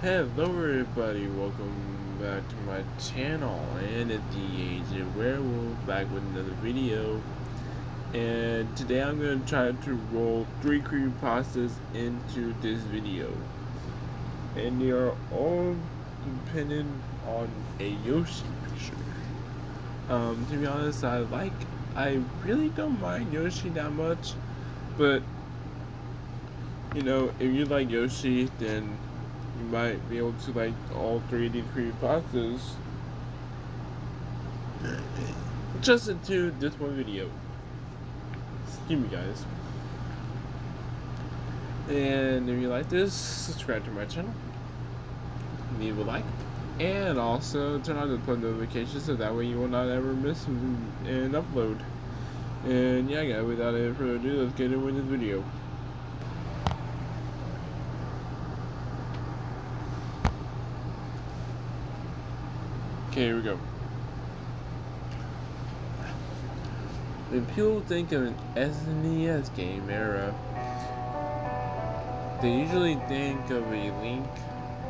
Hello everybody, welcome back to my channel, and it's the Agent Werewolf back with another video. And today I'm going to try to roll 3 creepypastas into this video. And they are all dependent on a Yoshi picture. To be honest, I really don't mind Yoshi that much, but you know, if you like Yoshi, then you might be able to like all 3D creepypastas just into this one video. Excuse me, guys. And if you like this, subscribe to my channel, leave a like, and also turn on the post notifications so that way you will not ever miss an upload. And yeah, guys, without any further ado, let's get into this video. Okay, here we go. When people think of an SNES game era, they usually think of a Link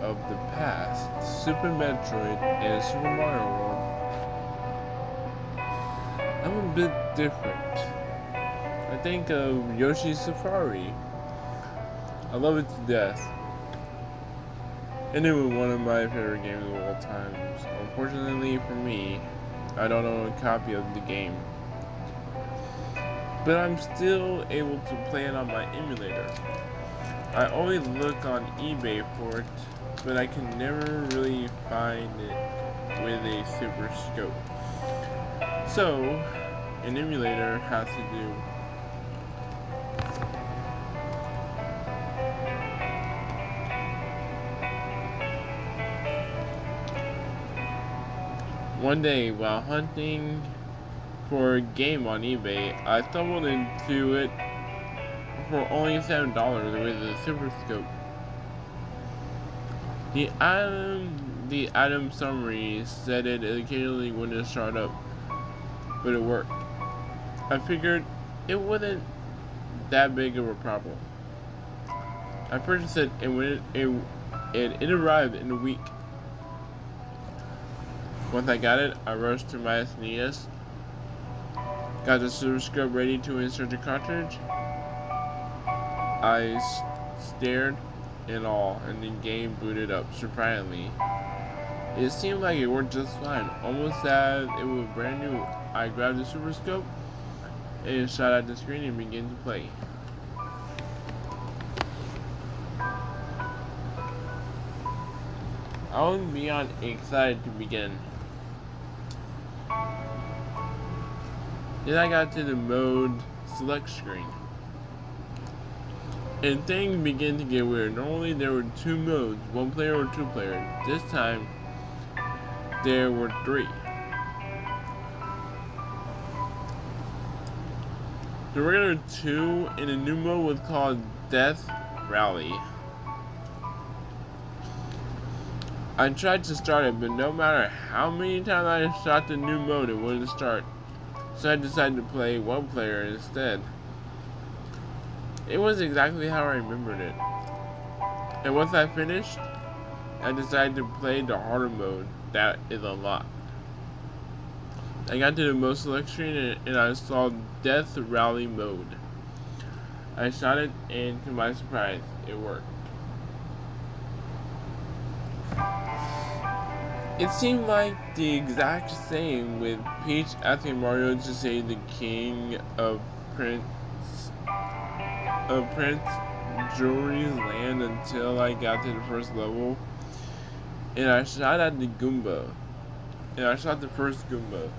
of the Past, Super Metroid, and Super Mario World. I'm a bit different. I think of Yoshi's Safari. I love it to death. And it was one of my favorite games of all time. Unfortunately for me, I don't own a copy of the game. But I'm still able to play it on my emulator. I always look on eBay for it, but I can never really find it with a Super Scope. So, an emulator has to do. One day, while hunting for a game on eBay, I stumbled into it for only $7 with a Super Scope. The item summary said it occasionally wouldn't start up, but it worked. I figured it wasn't that big of a problem. I purchased it and it arrived in a week. Once I got it, I rushed to my SNES, got the Super Scope ready to insert the cartridge. I stared in awe, and the game booted up surprisingly. It seemed like it worked just fine, almost as it was brand new. I grabbed the Super Scope and shot at the screen and began to play. I was beyond excited to begin. Then I got to the mode select screen, and things began to get weird. Normally there were 2 modes, 1 player or 2 player. This time there were 3. The regular 2 in the new mode was called Death Rally. I tried to start it, but no matter how many times I shot the new mode, it wouldn't start. So I decided to play 1 player instead. It was exactly how I remembered it. And once I finished, I decided to play the harder mode that is unlocked. I got to the mode select screen and I saw Death Rally mode. I shot it, and to my surprise, it worked. It seemed like the exact same, with Peach asking Mario to save the king of Prince Jewelry's land until I got to the first level. And I shot at the Goomba. And I shot the first Goomba.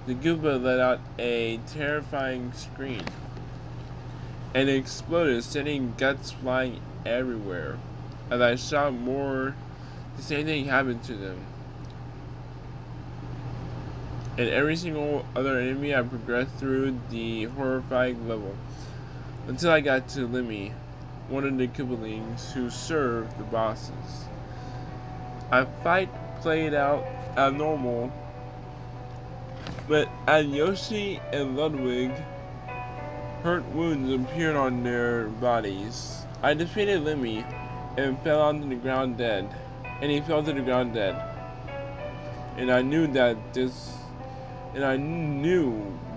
The Goomba let out a terrifying scream. And it exploded, sending guts flying everywhere. As I shot more, the same thing happened to them. And every single other enemy I progressed through the horrifying level, until I got to Lemmy, one of the Koobalings who served the bosses. Our fight played out as normal, but as Yoshi and Ludwig, hurt wounds appeared on their bodies. I defeated Lemmy and fell onto the ground dead. and he fell to the ground dead. And I knew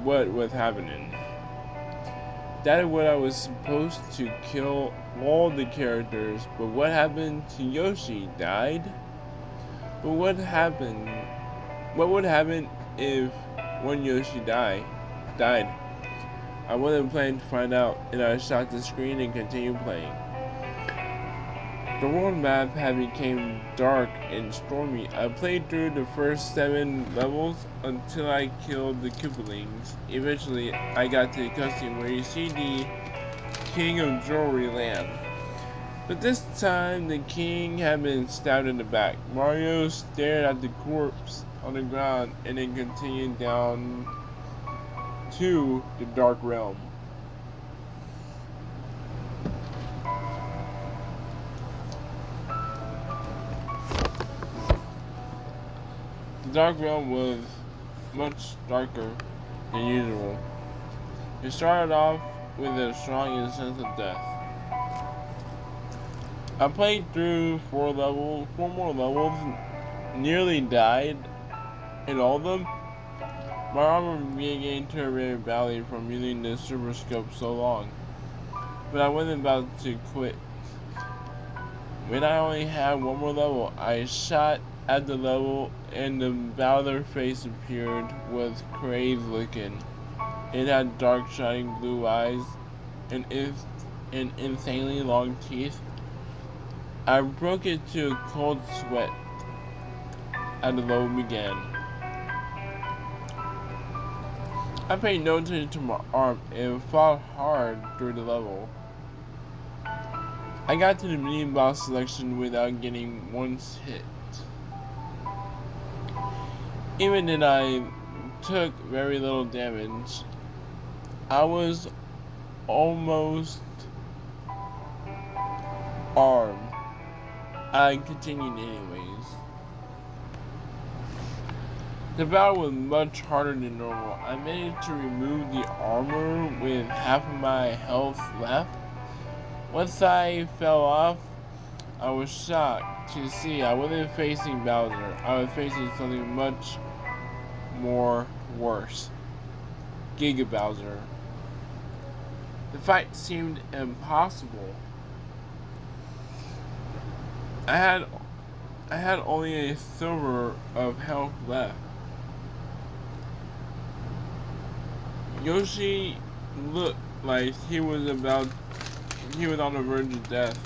what was happening. That is what I was supposed to kill all the characters, but what happened to Yoshi? Died? But what happened? What would happen if one Yoshi died? I wasn't planning to find out, and I shot the screen and continued playing. The world map had become dark and stormy. I played through the first 7 levels until I killed the Koopalings. Eventually, I got to the cutscene where you see the King of Jewelry land. But this time, the king had been stabbed in the back. Mario stared at the corpse on the ground and then continued down to the Dark Realm. The Dark Realm was much darker than usual. It started off with a strong sense of death. I played through 4 more levels, nearly died in all of them. My armor began to very badly from using the super scope so long, but I wasn't about to quit. When I only had 1 more level, I shot at the level and the Bowser face appeared, was crazed looking. It had dark shining blue eyes and insanely long teeth. I broke into a cold sweat as the level began. I paid no attention to my arm and fought hard through the level. I got to the mini boss selection without getting once hit. Even then I took very little damage. I was almost armed. I continued anyways. The battle was much harder than normal. I managed to remove the armor with half of my health left. Once I fell off, I was shocked to see I wasn't facing Bowser. I was facing something much more worse. Giga Bowser. The fight seemed impossible. I had only a silver of health left. Yoshi looked like he was on the verge of death.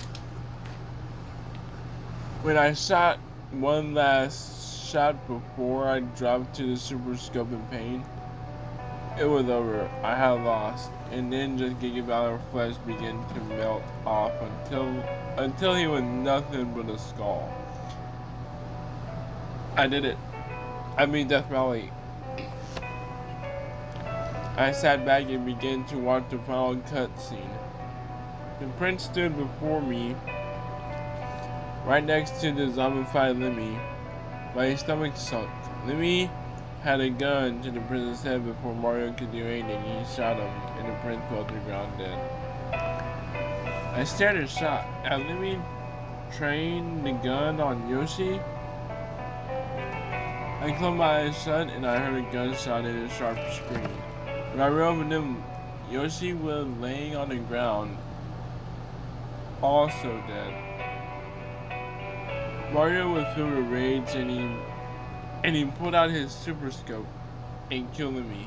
When I shot one last shot before I dropped to the super scope in pain, it was over. I had lost, and then just Giga Bowser flesh began to melt off until he was nothing but a skull. I did it. I beat Death Valley. I sat back and began to watch the final cutscene. The prince stood before me, right next to the zombified Lemmy. My stomach sunk. Lemmy had a gun to the prince's head before Mario could do anything. He shot him, and the prince fell to the ground dead. I stared in shock. Had Lemmy trained the gun on Yoshi? I closed my eyes shut, and I heard a gunshot and a sharp scream. When I reopened them, Yoshi was laying on the ground, also dead. Mario was filled with rage, and he pulled out his super scope and killed me.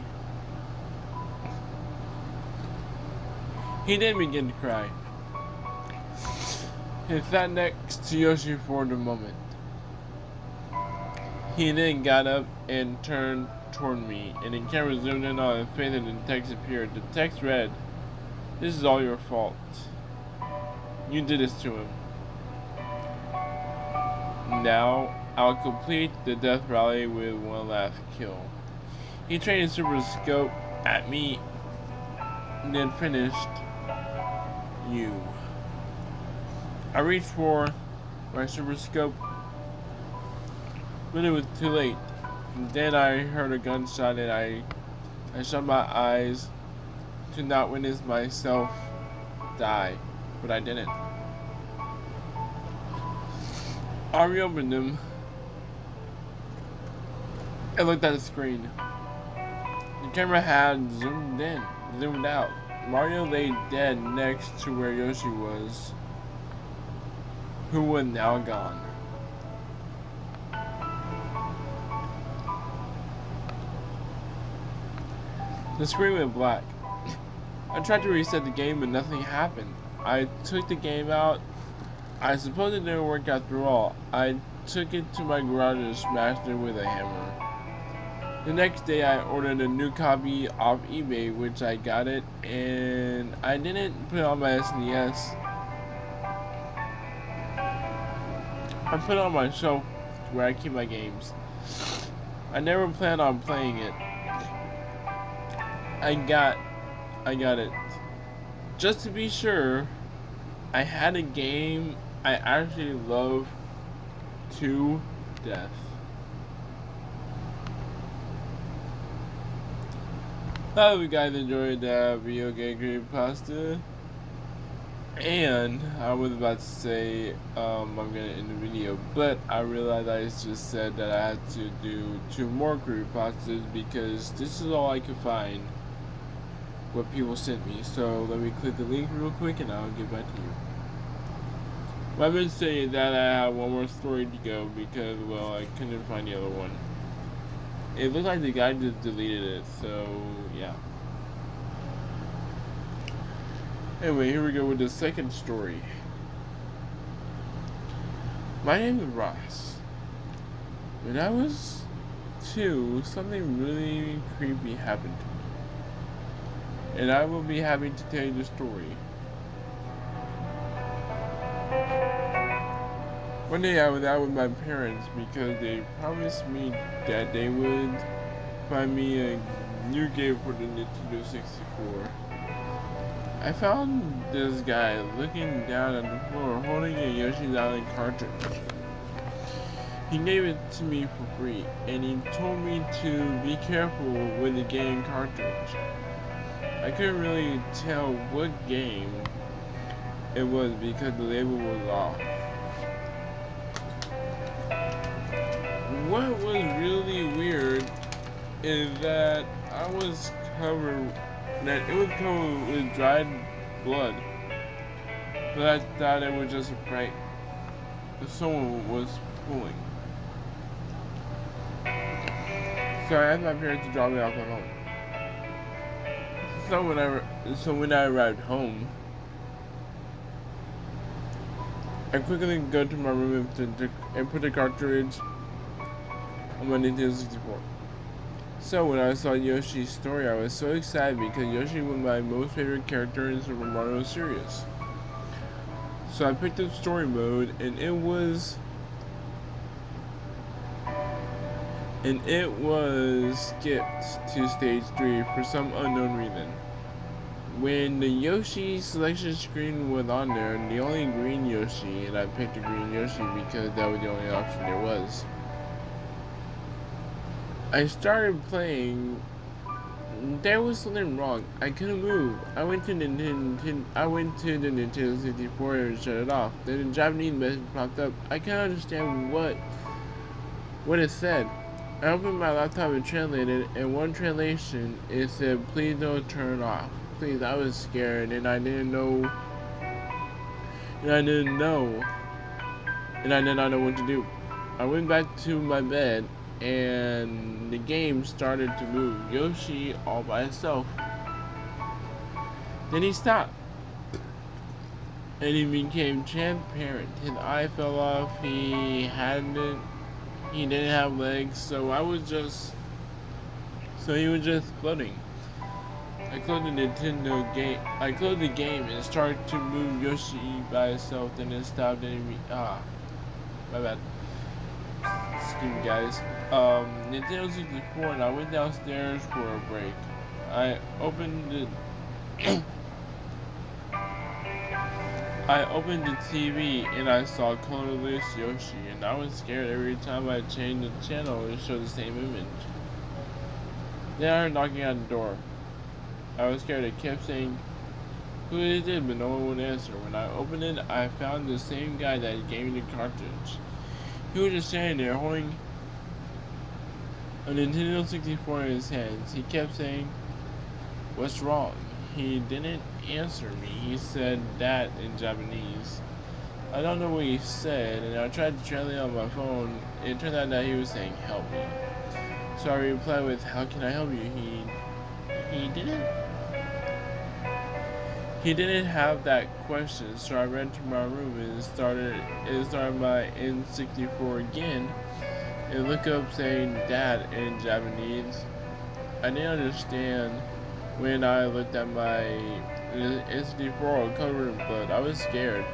He then began to cry. He sat next to Yoshi for the moment. He then got up and turned toward me, and the camera zoomed in on his face and the text appeared. The text read, "This is all your fault. You did this to him. Now, I'll complete the death rally with one last kill." He trained his super scope at me, and then finished. You. I reached for my super scope, but it was too late. And then I heard a gunshot, and I shut my eyes to not witness myself die, but I didn't. I reopened them and looked at the screen. The camera had zoomed out. Mario lay dead next to where Yoshi was, who was now gone. The screen went black. I tried to reset the game, but nothing happened. I took the game out. I suppose it didn't work after all. I took it to my garage and smashed it with a hammer. The next day I ordered a new copy off eBay, which I got it, and I didn't put it on my SNES. I put it on my shelf where I keep my games. I never planned on playing it. I got it. Just to be sure, I had a game I actually love to death. I hope you guys enjoyed that video game creepypasta. And I was about to say I'm gonna end the video, but I realized I just said that I had to do 2 more creepypastas because this is all I could find what people sent me. So let me click the link real quick and I'll get back to you. I've been saying that I have 1 more story to go because, well, I couldn't find the other one. It looked like the guy just deleted it, so yeah. Anyway, here we go with the second story. My name is Ross. When I was 2, something really creepy happened to me. And I will be happy to tell you the story. One day I was out with my parents because they promised me that they would find me a new game for the Nintendo 64. I found this guy looking down at the floor holding a Yoshi's Island cartridge. He gave it to me for free and he told me to be careful with the game cartridge. I couldn't really tell what game it was because the label was off. What was really weird is that it was covered with dried blood. But I thought it was just a prank that someone was pulling. So I asked my parents to drop me off at home. So when I arrived home, I quickly go to my room and put the cartridge on my Nintendo 64. So when I saw Yoshi's story, I was so excited because Yoshi was my most favorite character in Super Mario series. So I picked up story mode and it was skipped to stage 3 for some unknown reason. When the Yoshi selection screen was on there, the only green Yoshi, and I picked the green Yoshi because that was the only option there was. I started playing. There was something wrong. I couldn't move. I went to the Nintendo 64 and shut it off. Then a Japanese message popped up. I can't understand what it said. I opened my laptop and translated it, and one translation it said, "Please don't turn off." Please, I was scared and I did not know what to do. I went back to my bed and the game started to move. Yoshi all by himself. Then he stopped. And he became transparent. His eye fell off. He didn't have legs, so he was just floating. I closed the game and started to move Yoshi by itself, then it stopped and my bad. Excuse me guys. Nintendo 64 and I went downstairs for a break. I opened the TV and I saw colorless Yoshi and I was scared every time I changed the channel it showed the same image. Then I heard knocking at the door. I was scared. It kept saying, "Who is it?" but no one would answer. When I opened it, I found the same guy that gave me the cartridge. He was just standing there holding a Nintendo 64 in his hands. He kept saying, "What's wrong?" He didn't answer me. He said that in Japanese. I don't know what he said, and I tried to translate on my phone. It turned out that he was saying, "Help me." So I replied with, "How can I help you?" He didn't He didn't have that question, so I ran to my room and started my N64 again and looked up saying "Dad" in Japanese. I didn't understand when I looked at my N64 covered in blood. I was scared.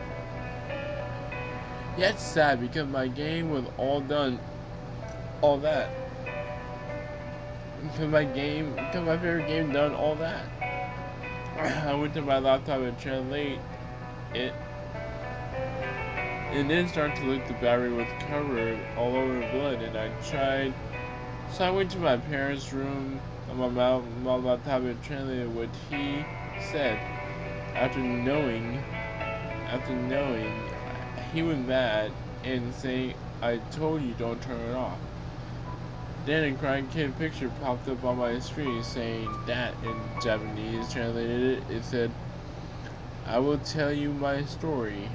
Yet sad because my game was all done, all that. Because my favorite game done all that. I went to my laptop and translate it, and then started to look. The battery was covered all over in blood, and I tried. So I went to my parents' room on my laptop and translated what he said. After knowing, he was mad and saying, "I told you don't turn it off." Then a crying kid picture popped up on my screen saying that in Japanese. Translated it said, "I will tell you my story."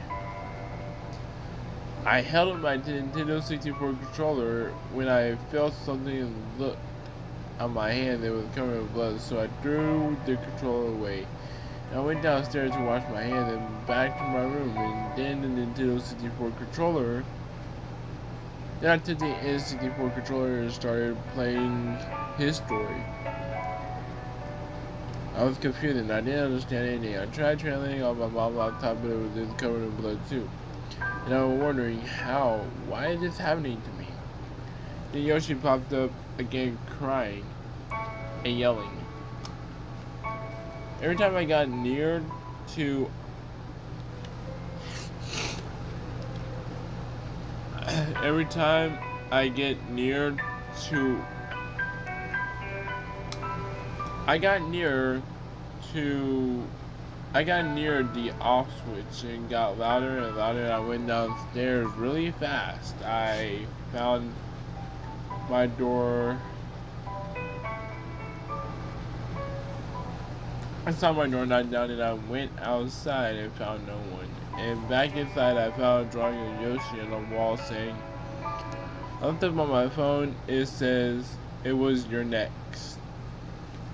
I held up my Nintendo 64 controller when I felt something looked on my hand that was covered in blood, so I threw the controller away. I went downstairs to wash my hands and back to my room, and then the Nintendo 64 controller Then I took the N64 controller and started playing his story. I was confused and I didn't understand anything. I tried translating on my mom's laptop, but it was covered in blood too. And I was wondering why is this happening to me? Then Yoshi popped up again crying and yelling. Every time I got near to every time I get near to I got near the off switch and got louder and louder, and I went downstairs really fast. I found my door. I saw my door knocked down and I went outside and found no one. And back inside I found a drawing of Yoshi on the wall saying, I looked up on my phone, it says, "It was your next."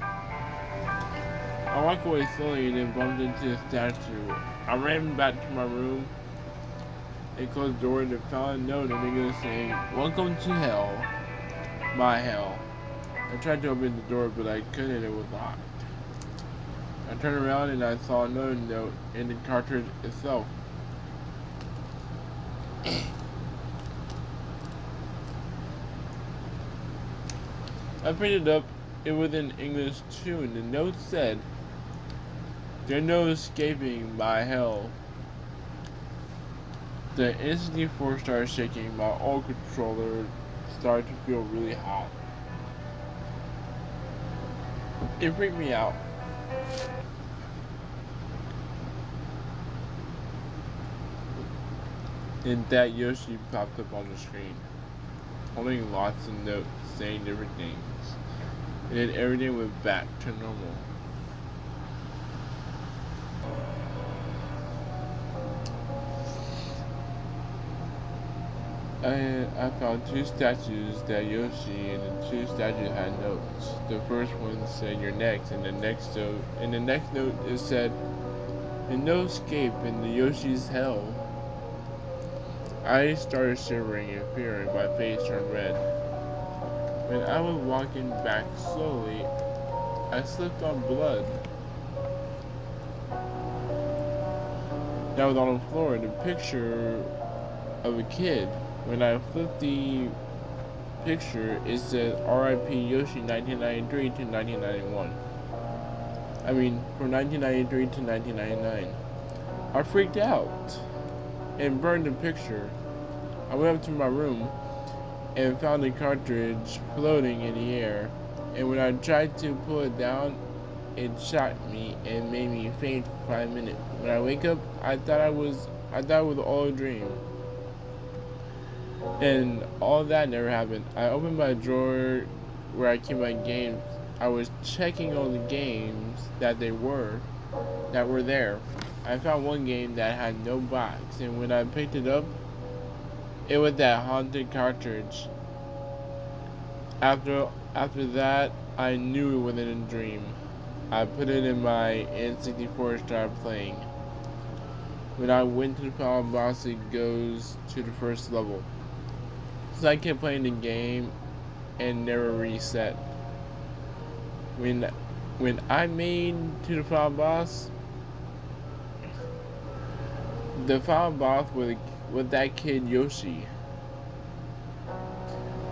I walked away slowly and then bumped into a statue. I ran back to my room and closed the door and found a note and it was saying, "Welcome to hell, my hell." I tried to open the door but I couldn't, it was locked. I turned around and I saw another note in the cartridge itself. I picked it up, it was in English too, and the note said, "There's no escaping my hell." The N64 started shaking, my old controller started to feel really hot. It freaked me out. And that Yoshi popped up on the screen, holding lots of notes saying different things. And then everything went back to normal. I found two statues that Yoshi, and the two statues had notes. The first one said "You're next," and the next note it said, "And no escape in the Yoshi's hell." I started shivering in fear and my face turned red. When I was walking back slowly, I slipped on blood that was on the floor and a picture of a kid. When I flipped the picture, it said "R.I.P. Yoshi 1993 to 1991. I mean, from 1993 to 1999. I freaked out and burned the picture. I went up to my room and found the cartridge floating in the air, and when I tried to pull it down, it shocked me and made me faint for 5 minutes. When I wake up, I thought it was all a dream. And all that never happened. I opened my drawer where I keep my games. I was checking all the games that were there. I found one game that had no box, and when I picked it up, it was that haunted cartridge. After that, I knew it wasn't a dream. I put it in my N64 and started playing. When I went to the final boss, it goes to the first level. So I kept playing the game and never reset. When I made to the final boss, the final boss was that kid Yoshi.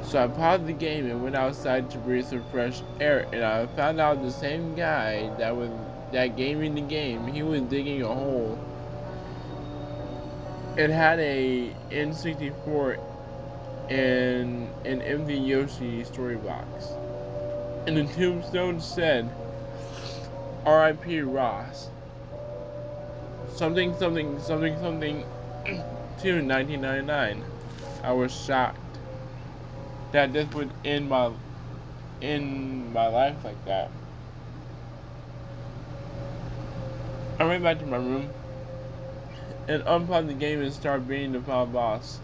So I paused the game and went outside to breathe some fresh air, and I found out the same guy that gave me the game, he was digging a hole. It had a N64 and an empty Yoshi story box. And the tombstone said, R.I.P. Ross. Something, something, something, something to 1999. I was shocked that this would end my life like that. I went back to my room and unplugged the game and started beating the final boss.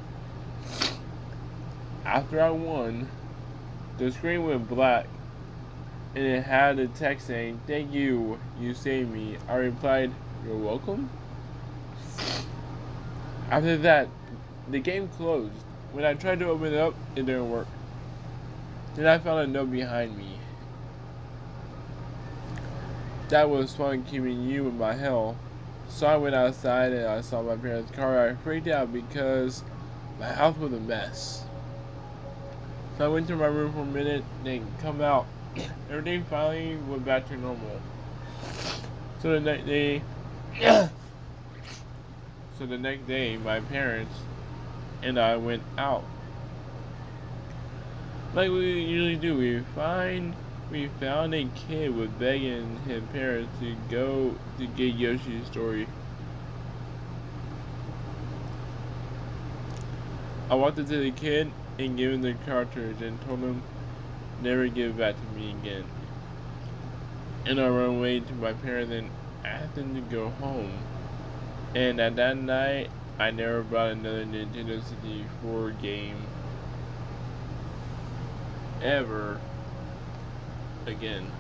After I won, the screen went black and it had a text saying, "Thank you, you saved me." I replied, "You're welcome." After that, the game closed. When I tried to open it up, it didn't work. Then I found a note behind me. "That was fun keeping you in my hell." So I went outside and I saw my parents' car. I freaked out because my house was a mess. So I went to my room for a minute, then come out. Everything finally went back to normal. So the next day, my parents and I went out. Like we usually do, we found a kid was begging his parents to go to get Yoshi's story. I walked up to the kid and gave him the cartridge and told him never give it back to me again. And I ran away to my parents and asked them to go home. And at that night, I never brought another Nintendo 64 game ever again.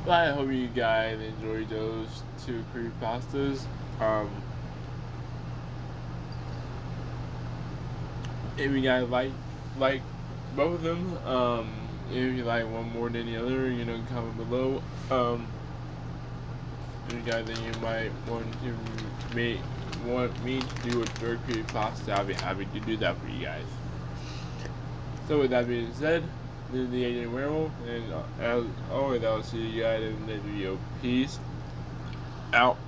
But I hope you guys enjoyed those two creepypastas. If you guys like both of them, if you like one more than the other, comment below. If you guys think you might want me to do a third creepypasta, I'll be happy to do that for you guys. So with that being said, this is the Agent Werewolf, and as always, I'll see you guys in the next video. Peace out.